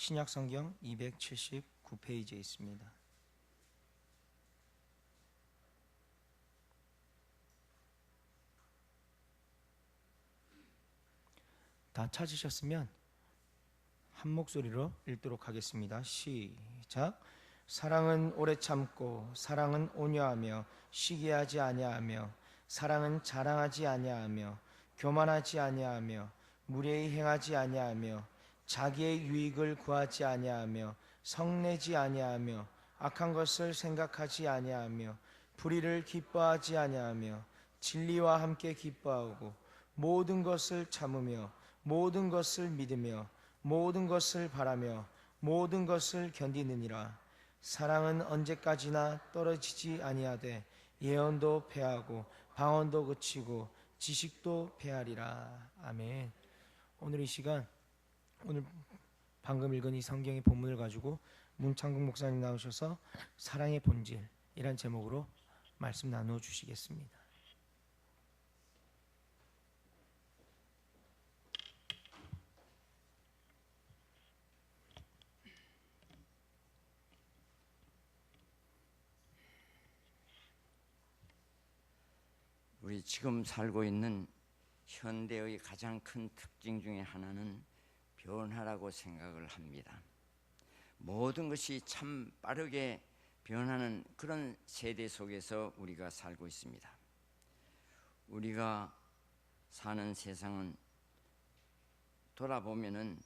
신약성경 279페이지에 있습니다. 다 찾으셨으면 한 목소리로 읽도록 하겠습니다. 시작. 사랑은 오래 참고 사랑은 온유하며 시기하지 아니하며 사랑은 자랑하지 아니하며 교만하지 아니하며 무례히 행하지 아니하며 자기의 유익을 구하지 아니하며 성내지 아니하며 악한 것을 생각하지 아니하며 불의를 기뻐하지 아니하며 진리와 함께 기뻐하고 모든 것을 참으며 모든 것을 믿으며 모든 것을 바라며 모든 것을 견디느니라. 사랑은 언제까지나 떨어지지 아니하되 예언도 패하고 방언도 그치고 지식도 패하리라. 아멘. 오늘 이 시간, 오늘 방금 읽은 이 성경의 본문을 가지고 문창국 목사님 나오셔서 사랑의 본질이란 제목으로 말씀 나누어 주시겠습니다. 우리 지금 살고 있는 현대의 가장 큰 특징 중에 하나는 변화라고 생각을 합니다. 모든 것이 참 빠르게 변하는 그런 세대 속에서 우리가 살고 있습니다. 우리가 사는 세상은 돌아보면은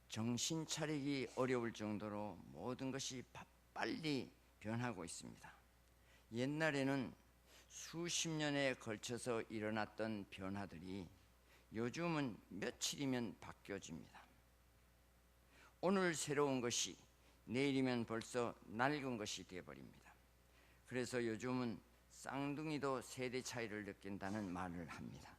정신 차리기 어려울 정도로 모든 것이 빨리 변하고 있습니다. 옛날에는 수십 년에 걸쳐서 일어났던 변화들이 요즘은 며칠이면 바뀌어집니다. 오늘 새로운 것이 내일이면 벌써 낡은 것이 되어버립니다. 그래서 요즘은 쌍둥이도 세대 차이를 느낀다는 말을 합니다.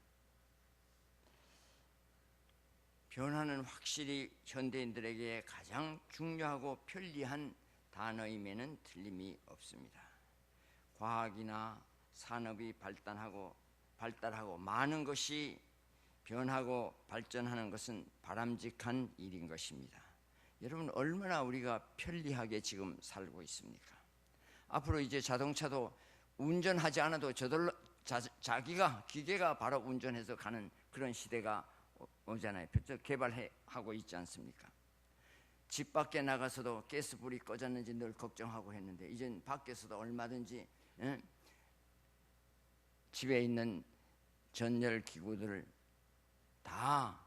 변화는 확실히 현대인들에게 가장 중요하고 편리한 단어임에는 틀림이 없습니다. 과학이나 산업이 발달하고 많은 것이 변하고 발전하는 것은 바람직한 일인 것입니다. 여러분, 얼마나 우리가 편리하게 지금 살고 있습니까? 앞으로 이제 자동차도 운전하지 않아도 저절로 자기가 기계가 바로 운전해서 가는 그런 시대가 오잖아요. 벌써 개발하고 있지 않습니까? 집 밖에 나가서도 가스불이 꺼졌는지 늘 걱정하고 했는데 이젠 밖에서도 얼마든지 집에 있는 전열 기구들을 다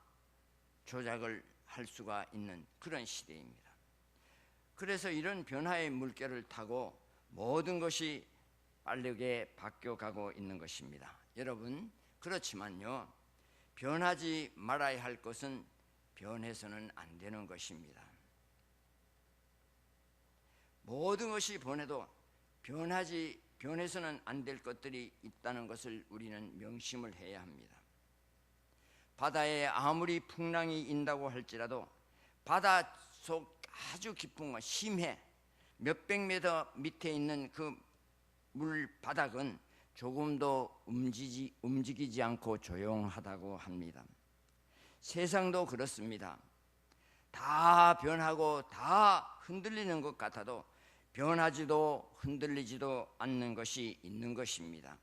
조작을 할 수가 있는 그런 시대입니다. 그래서 이런 변화의 물결을 타고 모든 것이 빠르게 바뀌어가고 있는 것입니다. 여러분, 그렇지만요, 변하지 말아야 할 것은 변해서는 안 되는 것입니다. 모든 것이 변해도 변해서는 안 될 것들이 있다는 것을 우리는 명심을 해야 합니다. 바다에 아무리 풍랑이 인다고 할지라도 바다 속 아주 깊은 곳, 심해 몇백 미터 밑에 있는 그 물 바닥은 조금도 움직이지 않고 조용하다고 합니다. 세상도 그렇습니다. 다 변하고 다 흔들리는 것 같아도 변하지도 흔들리지도 않는 것이 있는 것입니다.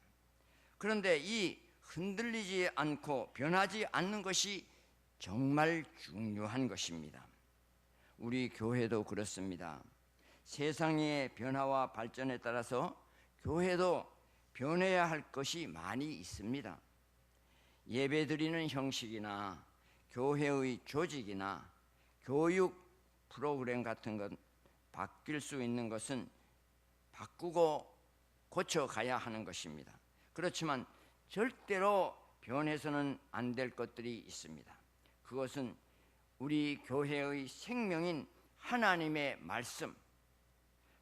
그런데 이 흔들리지 않고 변하지 않는 것이 정말 중요한 것입니다. 우리 교회도 그렇습니다. 세상의 변화와 발전에 따라서 교회도 변해야 할 것이 많이 있습니다. 예배드리는 형식이나 교회의 조직이나 교육 프로그램 같은 것 바뀔 수 있는 것은 바꾸고 고쳐가야 하는 것입니다. 그렇지만 절대로 변해서는 안 될 것들이 있습니다. 그것은 우리 교회의 생명인 하나님의 말씀,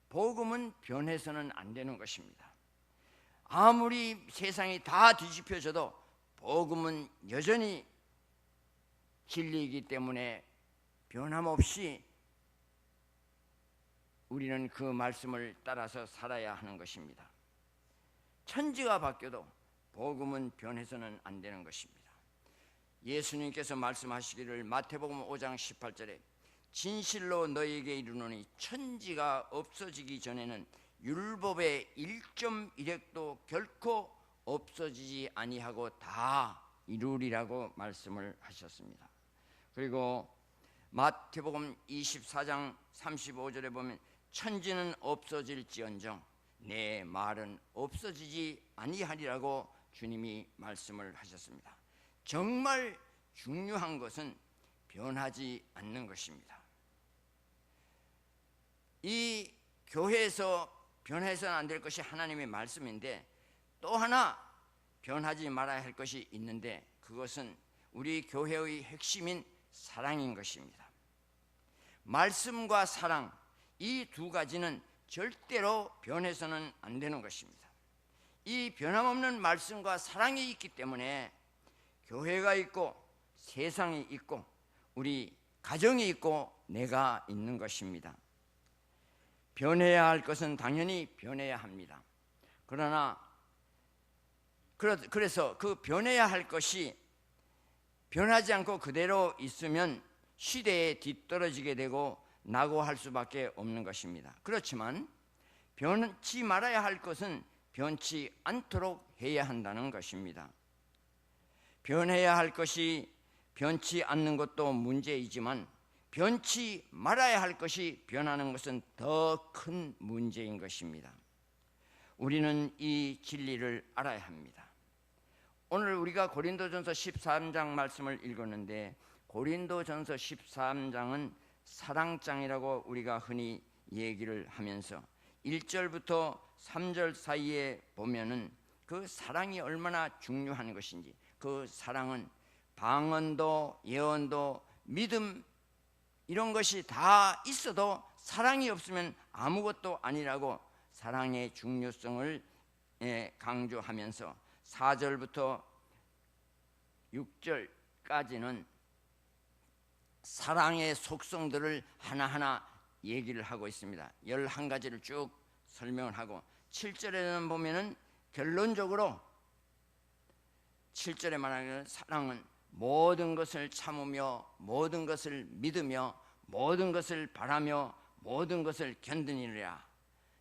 복음은 변해서는 안 되는 것입니다. 아무리 세상이 다 뒤집혀져도 복음은 여전히 진리이기 때문에 변함없이 우리는 그 말씀을 따라서 살아야 하는 것입니다. 천지가 바뀌어도 복음은 변해서는 안 되는 것입니다. 예수님께서 말씀하시기를 마태복음 5장 18절에 진실로 너희에게 이르노니 천지가 없어지기 전에는 율법의 1.1획도 결코 없어지지 아니하고 다 이루리라고 말씀을 하셨습니다. 그리고 마태복음 24장 35절에 보면 천지는 없어질지언정 내 말은 없어지지 아니하리라고 주님이 말씀을 하셨습니다. 정말 중요한 것은 변하지 않는 것입니다. 이 교회에서 변해서는 안 될 것이 하나님의 말씀인데, 또 하나 변하지 말아야 할 것이 있는데, 그것은 우리 교회의 핵심인 사랑인 것입니다. 말씀과 사랑, 이 두 가지는 절대로 변해서는 안 되는 것입니다. 이 변함없는 말씀과 사랑이 있기 때문에 교회가 있고 세상이 있고 우리 가정이 있고 내가 있는 것입니다. 변해야 할 것은 당연히 변해야 합니다. 그래서 그 변해야 할 것이 변하지 않고 그대로 있으면 시대에 뒤떨어지게 되고 낙오할 수밖에 없는 것입니다. 그렇지만 변치 말아야 할 것은 변치 않도록 해야 한다는 것입니다. 변해야 할 것이 변치 않는 것도 문제이지만 변치 말아야 할 것이 변하는 것은 더 큰 문제인 것입니다. 우리는 이 진리를 알아야 합니다. 오늘 우리가 고린도전서 13장 말씀을 읽었는데, 고린도전서 13장은 사랑장이라고 우리가 흔히 얘기를 하면서 1절부터 3절 사이에 보면은 그 사랑이 얼마나 중요한 것인지, 그 사랑은 방언도 예언도 믿음 이런 것이 다 있어도 사랑이 없으면 아무것도 아니라고 사랑의 중요성을 강조하면서 4절부터 6절까지는 사랑의 속성들을 하나하나 얘기를 하고 있습니다. 11가지를 쭉 설명을 하고 7절에는 보면은 결론적으로 7절에 말하는 사랑은 모든 것을 참으며 모든 것을 믿으며 모든 것을 바라며 모든 것을 견디느니라.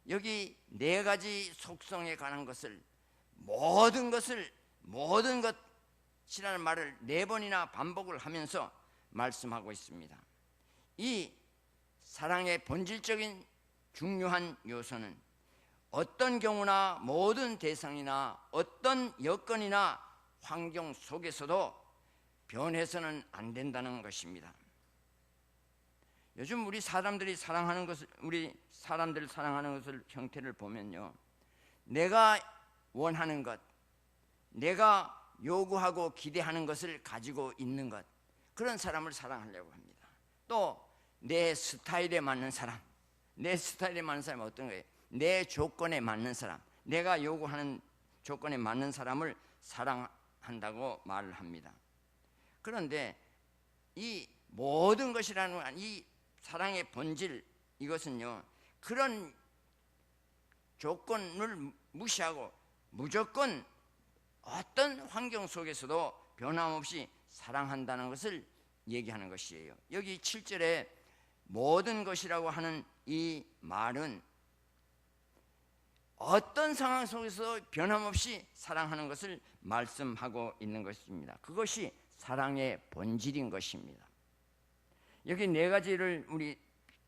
여기 4가지 속성에 관한 것을 모든 것이라는 말을 4번이나 반복을 하면서 말씀하고 있습니다. 이 사랑의 본질적인 중요한 요소는 어떤 경우나 모든 대상이나 어떤 여건이나 환경 속에서도 변해서는 안 된다는 것입니다. 요즘 우리 사람들을 사랑하는 것을 형태를 보면요, 내가 원하는 것, 내가 요구하고 기대하는 것을 가지고 있는 것, 그런 사람을 사랑하려고 합니다. 또 내 스타일에 맞는 사람, 내 스타일에 맞는 사람은 어떤 거예요? 내 조건에 맞는 사람, 내가 요구하는 조건에 맞는 사람을 사랑한다고 말을 합니다. 그런데 이 모든 것이라는 이 사랑의 본질, 이것은요, 그런 조건을 무시하고 무조건 어떤 환경 속에서도 변함없이 사랑한다는 것을 얘기하는 것이에요. 여기 7절에 모든 것이라고 하는 이 말은 어떤 상황 속에서 변함없이 사랑하는 것을 말씀하고 있는 것입니다. 그것이 사랑의 본질인 것입니다. 여기 4가지를 우리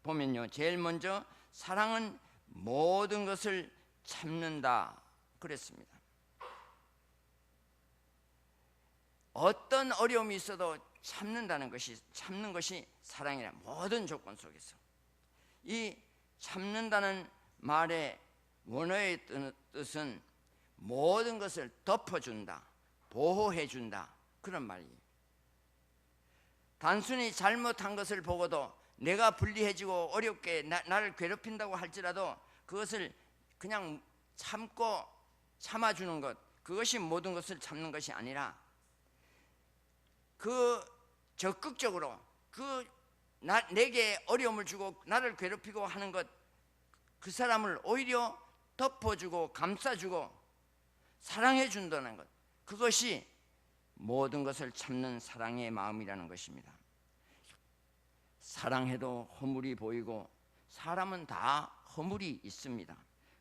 보면요, 제일 먼저 사랑은 모든 것을 참는다 그랬습니다. 어떤 어려움이 있어도 참는 것이 사랑이라. 모든 조건 속에서 이 참는다는 말의 원어의 뜻은 모든 것을 덮어준다, 보호해준다, 그런 말이에요. 단순히 잘못한 것을 보고도 내가 불리해지고 어렵게 나를 괴롭힌다고 할지라도 그것을 그냥 참아주는 것, 그것이 모든 것을 참는 것이 아니라 적극적으로 내게 어려움을 주고 나를 괴롭히고 하는 것, 그 사람을 오히려 덮어주고 감싸주고 사랑해준다는 것, 그것이 모든 것을 참는 사랑의 마음이라는 것입니다. 사랑해도 허물이 보이고 사람은 다 허물이 있습니다.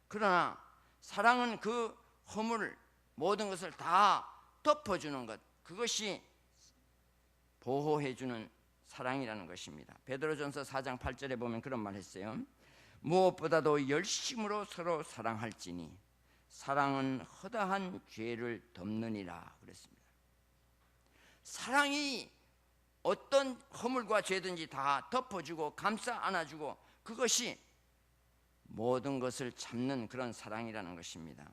그러나 사랑은 그 허물 모든 것을 다 덮어주는 것, 그것이 보호해주는 사랑이라는 것입니다. 베드로전서 4장 8절에 보면 그런 말 했어요. 무엇보다도 열심으로 서로 사랑할지니 사랑은 허다한 죄를 덮느니라 그랬습니다. 사랑이 어떤 허물과 죄든지 다 덮어주고 감싸 안아주고 그것이 모든 것을 참는 그런 사랑이라는 것입니다.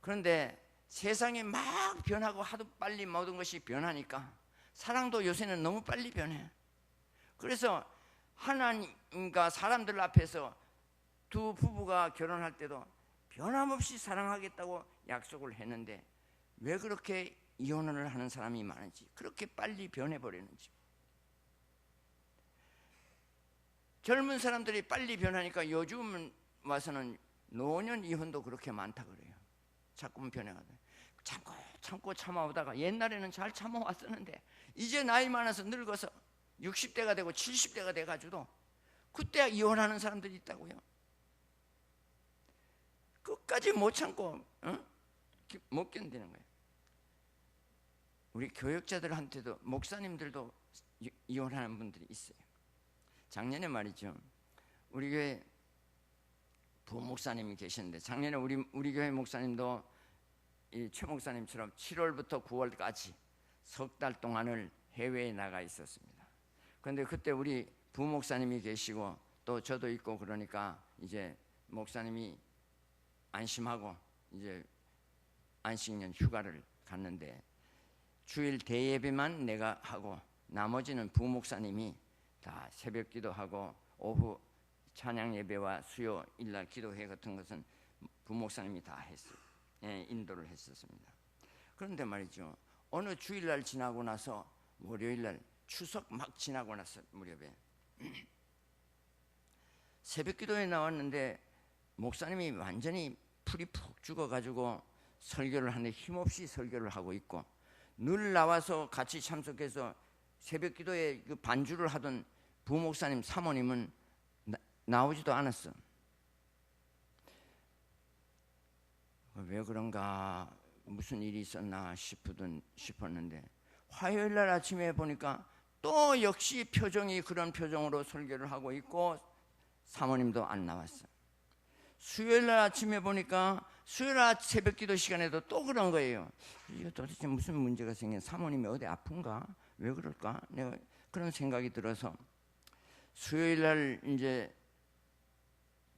그런데 세상이 막 변하고 하도 빨리 모든 것이 변하니까 사랑도 요새는 너무 빨리 변해. 그래서 하나님과 사람들 앞에서 두 부부가 결혼할 때도 변함없이 사랑하겠다고 약속을 했는데 왜 그렇게 이혼을 하는 사람이 많은지, 그렇게 빨리 변해버리는지. 젊은 사람들이 빨리 변하니까 요즘 와서는 노년 이혼도 그렇게 많다 그래요. 자꾸만 변해가지고 참고 참아오다가 옛날에는 잘 참아왔었는데 이제 나이 많아서 늙어서 60대가 되고 70대가 돼가지고 그때 이혼하는 사람들이 있다고요. 끝까지 못 참고 못 견디는 거예요. 우리 교역자들한테도 목사님들도 이혼하는 분들이 있어요. 작년에 말이죠, 우리 교회 부목사님이 계셨는데 작년에 우리 교회 목사님도 이 최 목사님처럼 7월부터 9월까지 석 달 동안을 해외에 나가 있었습니다. 그런데 그때 우리 부목사님이 계시고 또 저도 있고 그러니까 이제 목사님이 안심하고 이제 안식년 휴가를 갔는데 주일 대예배만 내가 하고 나머지는 부목사님이 다 새벽 기도하고 오후 찬양 예배와 수요 일날 기도회 같은 것은 부목사님이 다 했어요. 인도를 했었습니다. 그런데 말이죠, 어느 주일날 지나고 나서 월요일날 추석 막 지나고 나서 무렵에 새벽 기도에 나왔는데 목사님이 완전히 풀이 푹 죽어가지고 설교를 하는데 힘없이 설교를 하고 있고, 늘 나와서 같이 참석해서 새벽 기도에 그 반주를 하던 부목사님 사모님은 나오지도 않았어. 왜 그런가, 무슨 일이 있었나 싶었는데 화요일 날 아침에 보니까 또 역시 표정이 그런 표정으로 설교를 하고 있고 사모님도 안 나왔어. 수요일 날 아침에 보니까 수요일 날 새벽 기도 시간에도 또 그런 거예요. 이거 도대체 무슨 문제가 생긴, 사모님이 어디 아픈가, 왜 그럴까, 내가 그런 생각이 들어서 수요일 날 이제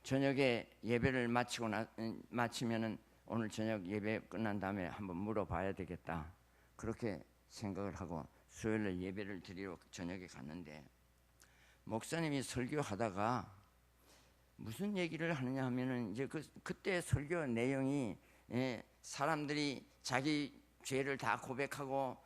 저녁에 예배를 마치면은 오늘 저녁 예배 끝난 다음에 한번 물어봐야 되겠다, 그렇게 생각을 하고 수요일날 예배를 드리러 저녁에 갔는데 목사님이 설교하다가 무슨 얘기를 하느냐 하면은 이제 그때 설교 내용이 사람들이 자기 죄를 다 고백하고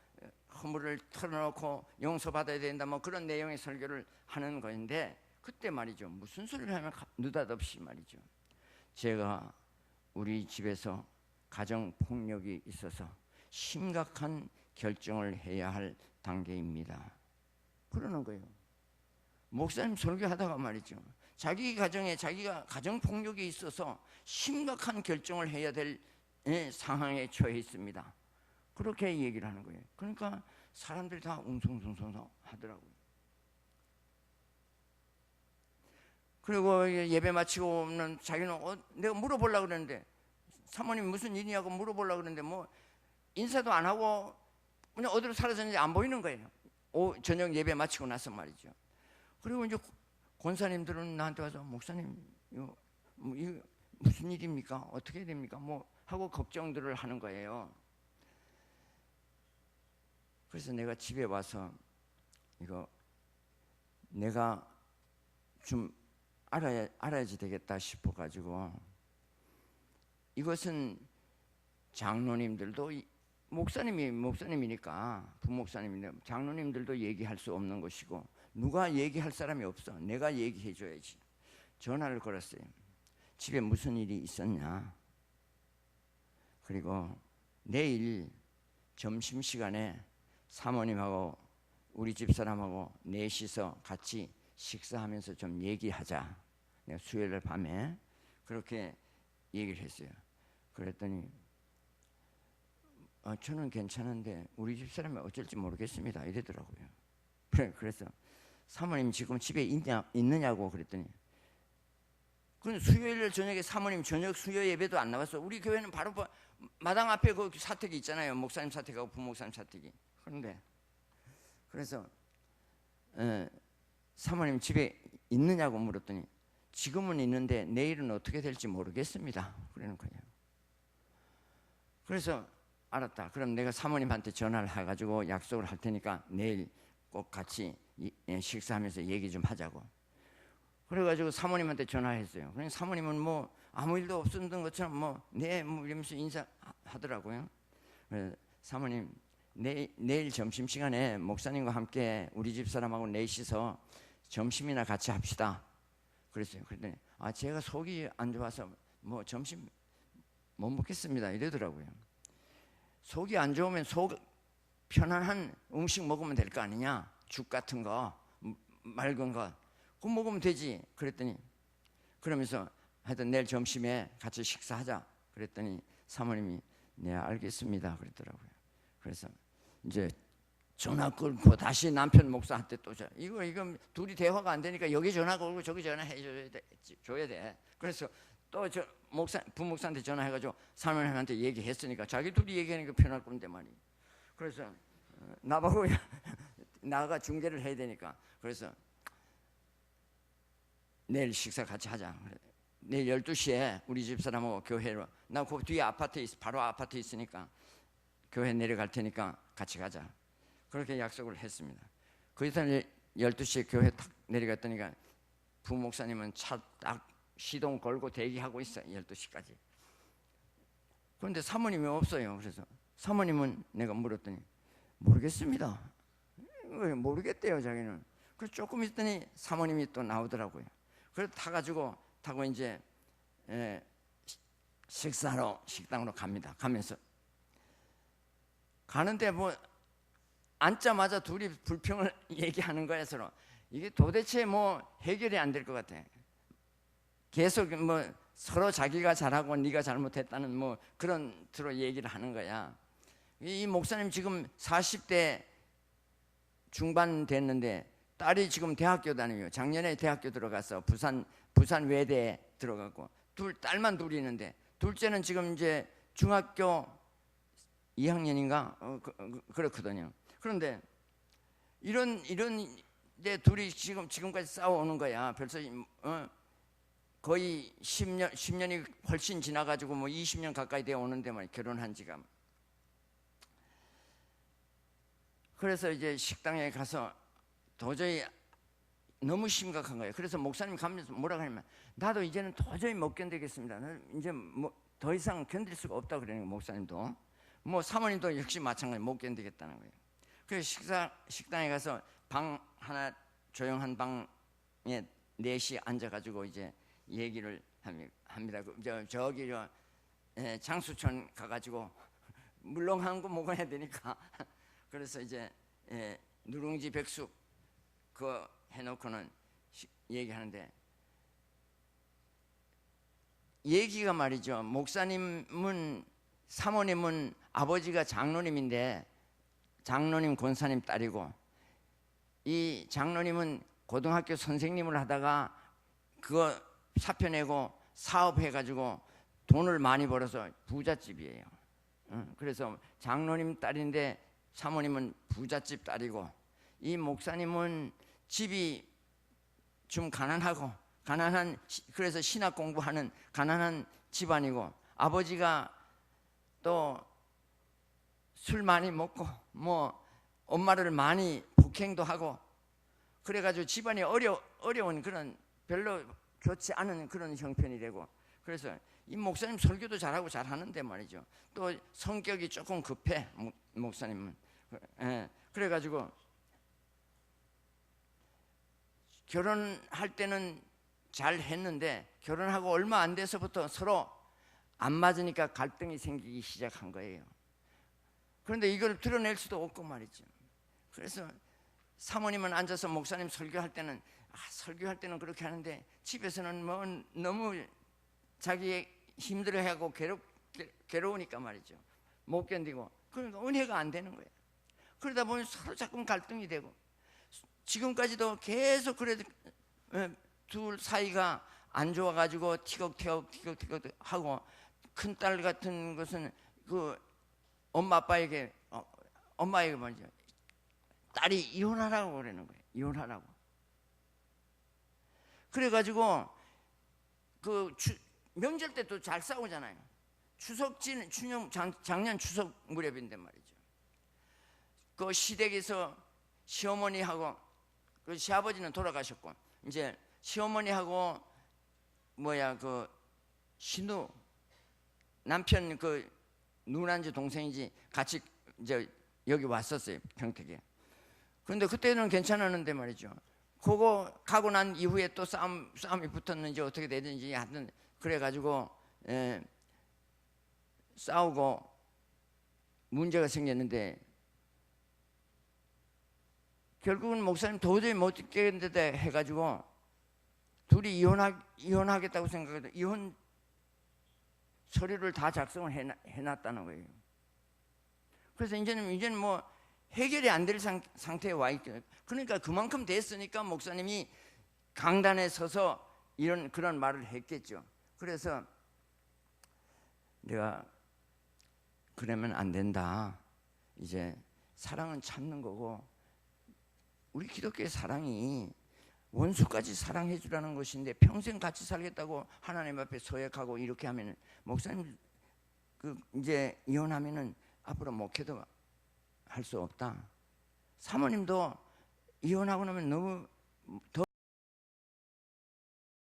허물을 털어놓고 용서받아야 된다, 뭐 그런 내용의 설교를 하는 거인데 그때 말이죠, 무슨 소리를 하면 느닷없이 말이죠, 제가 우리 집에서 가정폭력이 있어서 심각한 결정을 해야 할 단계입니다, 그러는 거예요. 목사님 설교하다가 말이죠, 자기 가정에 자기가 가정폭력이 있어서 심각한 결정을 해야 될 상황에 처해 있습니다, 그렇게 얘기를 하는 거예요. 그러니까 사람들이 다 웅성웅성 하더라고요. 그리고 예배 마치고는 자기는 내가 물어보려고 그랬는데 사모님 무슨 일이냐고 물어보려고 그랬는데 뭐 인사도 안 하고 그냥 어디로 사라졌는지 안 보이는 거예요. 저녁 예배 마치고 나서 말이죠. 그리고 이제 권사님들은 나한테 와서 목사님 이거 무슨 일입니까? 어떻게 해야 됩니까? 뭐 하고 걱정들을 하는 거예요. 그래서 내가 집에 와서 이거 내가 좀 알아야지 되겠다 싶어가지고, 이것은 장로님들도 목사님이니까 부목사님인데 장로님들도 얘기할 수 없는 것이고 누가 얘기할 사람이 없어. 내가 얘기해 줘야지. 전화를 걸었어요. 집에 무슨 일이 있었냐, 그리고 내일 점심시간에 사모님하고 우리 집사람하고 넷이서 같이 식사하면서 좀 얘기하자. 내가 수요일 밤에 그렇게 얘기를 했어요. 그랬더니 저는 괜찮은데 우리 집사람이 어쩔지 모르겠습니다 이러더라고요. 그래서 사모님 지금 집에 있느냐고 그랬더니, 그 수요일 저녁에 사모님 저녁 수요 예배도 안 나왔어. 우리 교회는 바로 마당 앞에 그 사택이 있잖아요. 목사님 사택하고 부목사님 사택이. 그런데 그래서 사모님 집에 있느냐고 물었더니 지금은 있는데 내일은 어떻게 될지 모르겠습니다 그러는 거예요. 그래서 알았다. 그럼 내가 사모님한테 전화를 해가지고 약속을 할 테니까 내일 꼭 같이 식사하면서 얘기 좀 하자고. 그래가지고 사모님한테 전화했어요. 그러니까 사모님은 뭐 아무 일도 없었던 것처럼 뭐 이러면서 인사하더라고요. 그래서 사모님 내일 점심시간에 목사님과 함께 우리 집사람하고 넷이서 점심이나 같이 합시다 그랬어요. 그랬더니 제가 속이 안 좋아서 뭐 점심 못 먹겠습니다 이러더라고요. 속이 안 좋으면 속 편안한 음식 먹으면 될 거 아니냐. 죽 같은 거 맑은 거 그거 먹으면 되지. 그랬더니 그러면서 하여튼 내일 점심에 같이 식사하자 그랬더니 사모님이 네 알겠습니다 그랬더라고요. 그래서 이제 전화 끊고 다시 남편 목사한테 또 이거 둘이 대화가 안 되니까 여기 전화 걸고 저기 전화해 줘야 돼. 그래서 또 저 부목사한테 전화해가지고 사모님한테 얘기했으니까 자기 둘이 얘기하니까 편할 건데 말이에요. 그래서 나보고 나가 중계를 해야 되니까 그래서 내일 식사 같이 하자. 내일 12시에 우리 집사람하고 교회로, 나 그 뒤에 아파트에 바로 아파트에 있으니까 교회 내려갈 테니까 같이 가자. 그렇게 약속을 했습니다. 거기서 12시에 교회 탁 내려갔더니까 부목사님은 차 딱 시동 걸고 대기하고 있어요. 12시까지. 그런데 사모님이 없어요. 그래서 사모님은 내가 물었더니 모르겠습니다. 모르겠대요 자기는. 그래서 조금 있더니 사모님이 또 나오더라고요. 그래서 타고 이제 식사로 식당으로 갑니다. 가면서 가는데 뭐 앉자마자 둘이 불평을 얘기하는 거야 서로. 이게 도대체 뭐 해결이 안 될 것 같아. 계속 뭐 서로 자기가 잘하고 네가 잘못했다는 뭐 그런 틀로 얘기를 하는 거야. 이 목사님 지금 40대 중반 됐는데 딸이 지금 대학교 다녀요. 작년에 대학교 들어가서 부산 외대에 들어가고 딸만 둘이 있는데 둘째는 지금 이제 중학교 2학년인가 그렇거든요. 그런데 이런 데 둘이 지금까지 싸워오는 거야. 벌써 거의 10년이 훨씬 지나가지고 뭐 20년 가까이 되어 오는데 말이야. 결혼한 지가. 그래서 이제 식당에 가서 도저히 너무 심각한 거예요. 그래서 목사님 가면서 뭐라고 하냐면 나도 이제는 도저히 못 견디겠습니다. 이제 뭐 더 이상 견딜 수가 없다 그러는 거예요. 목사님도 뭐 사모님도 역시 마찬가지 못 견디겠다는 거예요. 그래서 식당에 가서 방 하나 조용한 방에 넷이 앉아가지고 이제 얘기를 합니다. 저기 장수촌 가가지고 물렁한 거 먹어야 되니까 그래서 이제 누룽지 백숙 그거 해놓고는 얘기하는데 얘기가 말이죠. 목사님은 사모님은 아버지가 장로님인데 장로님 권사님 딸이고 이 장로님은 고등학교 선생님을 하다가 그거 사표 내고 사업해가지고 돈을 많이 벌어서 부잣집이에요. 그래서 장로님 딸인데 사모님은 부잣집 딸이고 이 목사님은 집이 좀 가난한 그래서 신학 공부하는 가난한 집안이고 아버지가 또 술 많이 먹고 뭐 엄마를 많이 폭행도 하고 그래가지고 집안이 어려운 그런 별로 좋지 않은 그런 형편이 되고 그래서 이 목사님 설교도 잘하고 잘하는데 말이죠. 또 성격이 조금 급해 목사님은. 그래가지고 결혼할 때는 잘 했는데 결혼하고 얼마 안 돼서부터 서로 안 맞으니까 갈등이 생기기 시작한 거예요. 그런데 이걸 드러낼 수도 없고 말이죠. 그래서 사모님은 앉아서 목사님 설교할 때는 설교할 때는 그렇게 하는데 집에서는 뭐 너무 자기 힘들어하고 괴로우니까 말이죠. 못 견디고 그러니까 은혜가 안 되는 거예요. 그러다 보면 서로 자꾸 갈등이 되고 지금까지도 계속 그래도 둘 사이가 안 좋아가지고 티격태격 하고 큰딸 같은 것은 그 엄마 아빠에게 엄마에게 먼저 딸이 이혼하라고 그러는 거예요. 이혼하라고. 그래가지고 그 명절 때 또 잘 싸우잖아요. 작년 추석 무렵인데 말이죠. 그 시댁에서 시어머니하고 그 시아버지는 돌아가셨고 이제 시어머니하고 그 신우 남편 그 누나인지 동생인지 같이 이제 여기 왔었어요. 평택에. 그런데 그때는 괜찮았는데 말이죠. 그거 가고 난 이후에 또 싸움이 붙었는지 어떻게 되든지 하여튼 그래가지고 싸우고 문제가 생겼는데 결국은 목사님 도저히 못 듣겠는데 해가지고 둘이 이혼하겠다고 생각해도 이혼 서류를 다 작성을 해놨다는 거예요. 그래서 이제는 뭐 해결이 안 될 상태에 와 있죠. 그러니까 그만큼 됐으니까 목사님이 강단에 서서 그런 말을 했겠죠. 그래서 내가 그러면 안 된다. 이제 사랑은 참는 거고 우리 기독교의 사랑이 원수까지 사랑해 주라는 것인데 평생 같이 살겠다고 하나님 앞에 서약하고 이렇게 하면 목사님 이제 이혼하면은 앞으로 목회도 할 수 없다. 사모님도 이혼하고 나면 너무 더